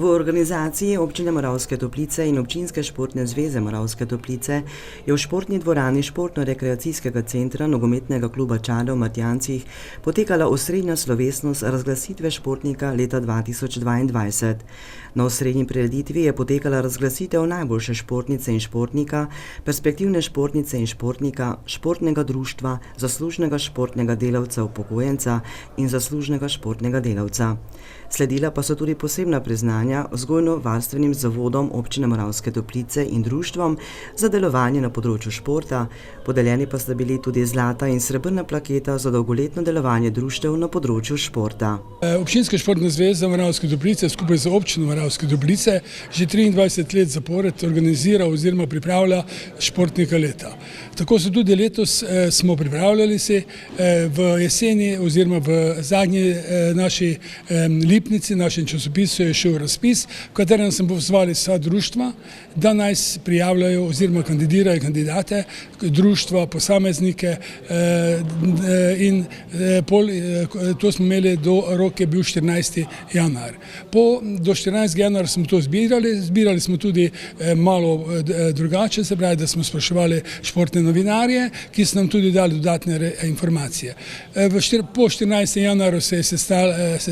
V organizaciji Občine Moravske Toplice in Občinske športne zveze Moravske Toplice je v športni dvorani Športno-rekreacijskega centra nogometnega kluba Čade v Martjancih potekala osrednja slovesnost razglasitve športnika leta 2022. Na osrednji prireditvi je potekala razglasitev najboljše športnice in športnika, perspektivne športnice in športnika, športnega društva, zaslužnega športnega delavca upokojenca in zaslužnega športnega delavca. Sledila pa so tudi posebna priznanja vzgojno-varstvenim zavodom Občine Moravske Toplice in društvom za delovanje na področju športa, podeljeni pa sta bili tudi zlata in srebrna plaketa za dolgoletno delovanje društev na področju športa. Občinska športna zveza Moravske Toplice skupaj z Občino Moravske Toplice že 23 let zapored organizira oziroma pripravlja športnika leta. Tako so tudi letos smo pripravljali se v jeseni oziroma v zadnji naši lipnici, našem časopisu je šel razpis, v katerem smo pozvali vsa društva, da naj prijavljajo oziroma kandidirajo kandidate, društva, posameznike in to smo imeli rok je bil 14. januar. Do 14. januar smo to zbirali smo tudi malo drugače, se pravi, da smo spraševali športne novinarje, ki so nam tudi dali dodatne informacije. Po 14. januaru se je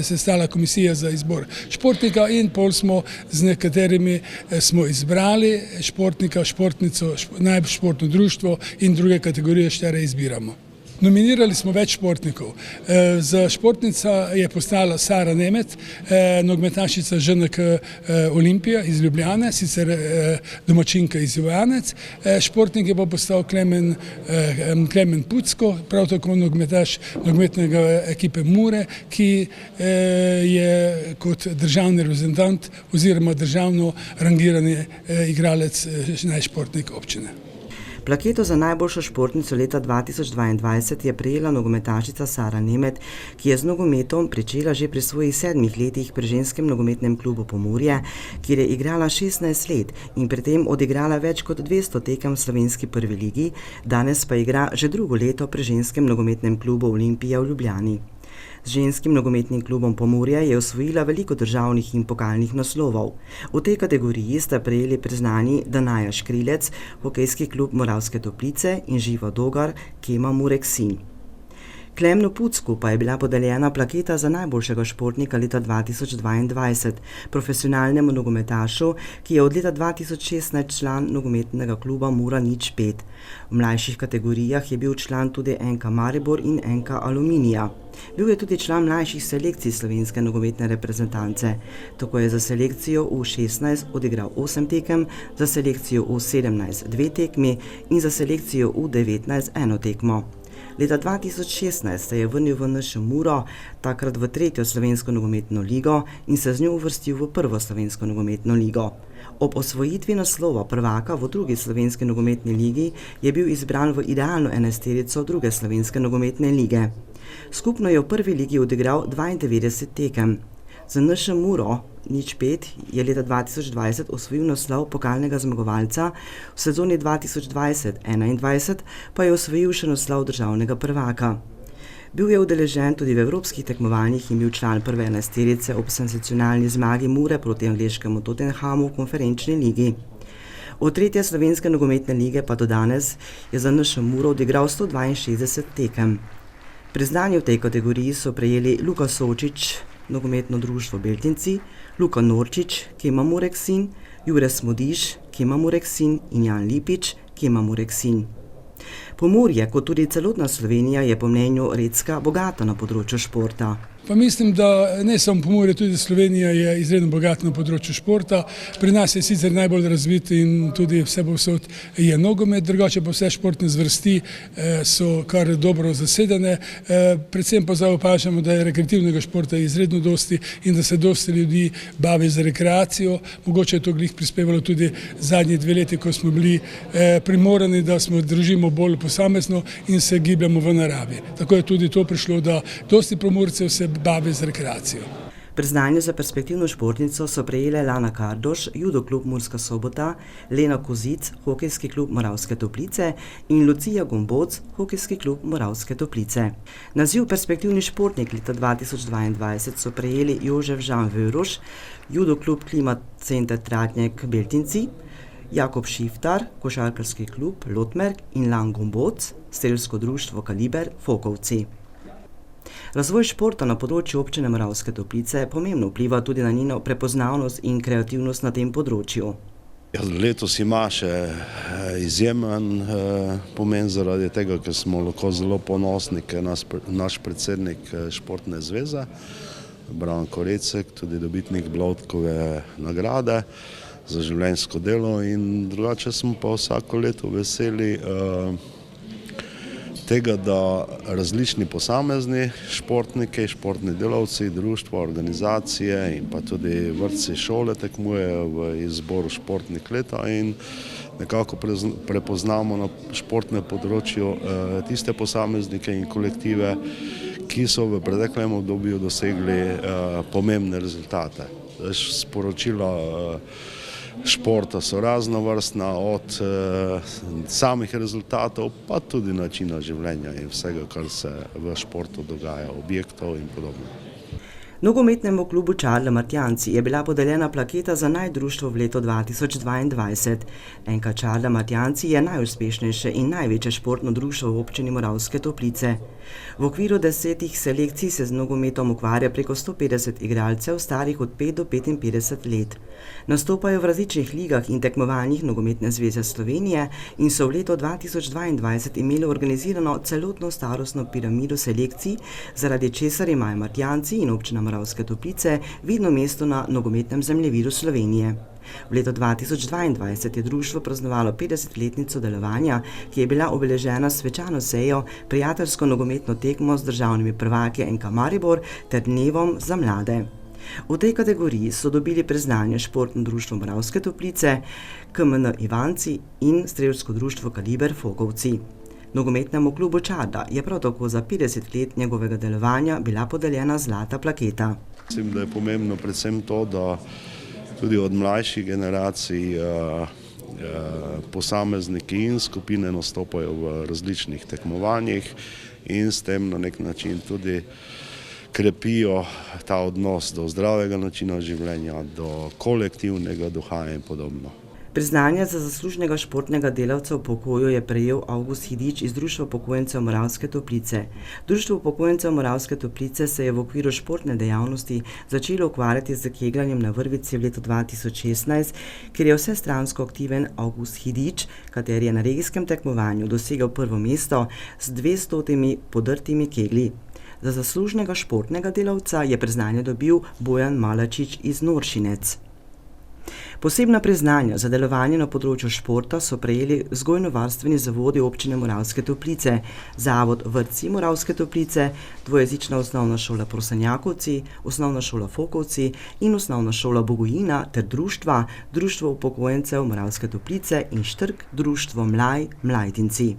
sestala komisija za izbor športnika in pol smo z nekaterimi smo izbrali športnika, športnico, najbolj športno društvo in druge kategorije štere izbiramo. Nominirali smo več športnikov. Za športnica je postala Sara Nemet, nogometašica ŽNK Olimpija iz Ljubljane, sicer domačinka iz Ivanec. Športnik je pa postal Klemen Pucko, prav tako nogometaš nogometnega ekipe Mure, ki je kot državni reprezentant oziroma državno rangirani igralec najšportnik občine. Plaketo za najboljšo športnico leta 2022 je prejela nogometašica Sara Nemet, ki je z nogometom pričela že pri svojih 7 letih pri ženskem nogometnem klubu Pomurje, kjer je igrala 16 let in pri tem odigrala več kot 200 tekem v slovenski prvi ligi, danes pa igra že drugo leto pri ženskem nogometnem klubu Olimpija v Ljubljani. Z ženskim nogometnim klubom Pomurje je osvojila veliko državnih in pokalnih naslovov. V tej kategoriji sta prejeli priznani Danaja Škrilec, hokejski klub Moravske Toplice in Živa Dogar, Kema Mureksin. Klemnu Pucku pa je bila podeljena plaketa za najboljšega športnika leta 2022, profesionalnemu nogometašu, ki je od leta 2016 član nogometnega kluba Mura 05. V mlajših kategorijah je bil član tudi NK Maribor in NK Aluminija. Bil je tudi član mlajših selekcij slovenske nogometne reprezentance. Tako je za selekcijo U16 odigral 8 tekem, za selekcijo U17 2 tekmi in za selekcijo U19 1 tekmo. Leta 2016 se je vrnil v NŠ Muro, takrat v 3. slovensko nogometno ligo in se z njo uvrstil v 1. slovensko nogometno ligo. Ob osvojitvi naslova prvaka v 2. slovenski nogometni ligi je bil izbran v idealno enajsterico 2. slovenske nogometne lige. Skupno je v prvi ligi odigral 92 tekem. Za NŠ Muro 05 je leta 2020 osvojil naslov pokalnega zmagovalca, v sezoni 2020-21 pa je osvojil še naslov državnega prvaka. Bil je udeležen tudi v evropskih tekmovanjih in bil član prve enajsterice ob senzacionalni zmagi Mure proti angleškemu Tottenhamu v konferenčni ligi. Od 3. slovenske nogometne lige pa do danes je za NŠ Muro odigral 162 tekem. Priznanje v tej kategoriji so prejeli Luka Sočič, nogometno društvo Beltinci, Luka Norčič, Kema Mureksin, Jure Smodiš, Kema Mureksin in Jan Lipič, Kema Mureksin. Pomurje, kot tudi celotna Slovenija, je po mnenju Recka bogata na področju športa. Pa mislim, da ne samo Pomurje, tudi Slovenija je izredno bogata na področju športa. Pri nas je sicer najbolj razvit in tudi vse povsod je nogomet, drugače pa vse športne zvrsti so kar dobro zasedene. Predvsem pa zdaj opažamo, da je rekreativnega športa izredno dosti in da se dosti ljudi bavi za rekreacijo. Mogoče je to glih prispevalo tudi zadnji 2 leti, ko smo bili primorani, da smo družimo bolj posamezno in se gibljamo v naravi. Tako je tudi to prišlo, da dosti Pomurcev se bavi z rekreacijo. Priznanje za perspektivno športnico so prejele Lana Kardoš, judo klub Murska Sobota, Lena Kozic, hokejski klub Moravske Toplice in Lucija Gomboc, hokejski klub Moravske Toplice. Naziv perspektivni športnik leta 2022 so prejeli Jožef Žan Vöroš, judo klub Klima Center Tratnjek Beltinci, Jakob Šiftar, košarkarski klub Lotmerk in Lan Gomboc, strelsko društvo Kaliber Fokovci. Razvoj športa na področju občine Moravske Toplice pomembno vpliva tudi na njeno prepoznavnost in kreativnost na tem področju. Letos ima še izjemen pomen zaradi tega, ker smo lahko zelo ponosni, ker naš predsednik Športne zveze, Branko Recek, tudi dobitnik Blodkove nagrade za življenjsko delo, in drugače smo pa vsako leto veseli tega, da različni posamezni športniki, športni delavci, društva, organizacije in pa tudi vrtci, šole tekmujejo v izboru športnih leta in nekako prepoznamo na športnem področju tiste posameznike in kolektive, ki so v preteklem obdobju dosegli pomembne rezultate. Sporočila športa so raznovrstna, od samih rezultatov pa tudi načina življenja in vsega, kar se v športu dogaja, objektov in podobno. Nogometnemu klubu Čarla Martjanci je bila podeljena plaketa za naj društvo v letu 2022. NK Čarla Martjanci je najuspešnejše in največje športno društvo v občini Moravske Toplice. V okviru 10 selekcij se z nogometom ukvarja preko 150 igralcev starih od 5 do 55 let. Nastopajo v različnih ligah in tekmovanjih Nogometne zveze Slovenije in so v letu 2022 imeli organizirano celotno starostno piramido selekcij, zaradi česar imajo Martjanci in občina Moravske Toplice vidno mesto na nogometnem zemljevidu Slovenije. V letu 2022 je društvo praznovalo 50-letnico delovanja, ki je bila obeležena s svečano sejo, prijateljsko nogometno tekmo z državnimi prvaki NK Maribor ter dnevom za mlade. V tej kategoriji so dobili priznanje Športno društvo Moravske Toplice, KMN Ivanci in strelsko društvo Kaliber Fokovci. Nogometnemu klubu Čarda je prav tako za 50 let njegovega delovanja bila podeljena zlata plaketa. Mislim, da je pomembno predvsem to, da tudi od mlajših generacij posamezniki in skupine nastopajo v različnih tekmovanjih in s tem na nek način tudi krepijo ta odnos do zdravega načina življenja, do kolektivnega duha in podobno. Priznanje za zaslužnega športnega delavca v pokoju je prejel Avgust Hidič iz Društva upokojencev Moravske Toplice. Društvo upokojencev Moravske Toplice se je v okviru športne dejavnosti začelo ukvarjati z kegljanjem na vrvici v letu 2016, ker je vsestransko aktiven Avgust Hidič, kateri je na regijskem tekmovanju dosegel prvo mesto z 200 podrtimi keglji. Za zaslužnega športnega delavca je priznanje dobil Bojan Malačič iz Noršinec. Posebna priznanja za delovanje na področju športa so prejeli vzgojno-varstveni zavodi občine Moravske Toplice, Zavod Vrtci Moravske Toplice, dvojezična osnovna šola Prosenjakovci, osnovna šola Fokovci in osnovna šola Bogojina ter društva, Društvo upokojencev Moravske Toplice in Štrk, društvo Mlaj, Mlajtinci.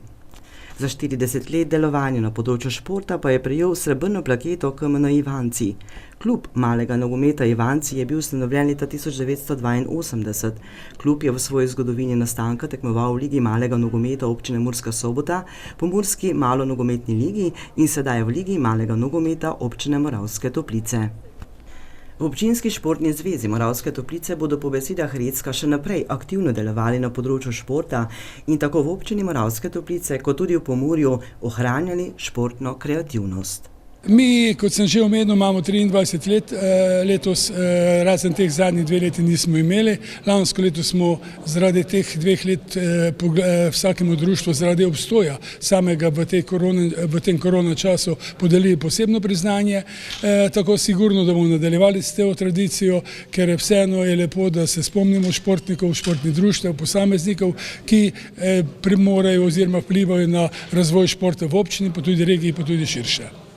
Za 40 let delovanja na področju športa pa je prejel srebrno plaketo KMN Ivanci. Klub malega nogometa Ivanci je bil ustanovljen leta 1982. Klub je v svoji zgodovini nastanka tekmoval v Ligi malega nogometa občine Murska Sobota, Pomurski malo nogometni ligi in sedaj v Ligi malega nogometa občine Moravske Toplice. V občinski športni zvezi Moravske Toplice bodo po besedah Recka še naprej aktivno delovali na področju športa in tako v občini Moravske Toplice kot tudi v Pomurju ohranjali športno kreativnost. Mi, kot sem že omenil, imamo 23 let, letos razen teh zadnjih 2 leti nismo imeli. Lansko leto smo zaradi teh 2 let vsakemu društvu zaradi obstoja samega v tem korona času podelili posebno priznanje. Tako sigurno, da bomo nadaljevali s to tradicijo, ker vseeno je lepo, da se spomnimo športnikov, športnih društev, posameznikov, ki premorejo oziroma vplivajo na razvoj športa v občini, pa tudi regiji, pa tudi širše.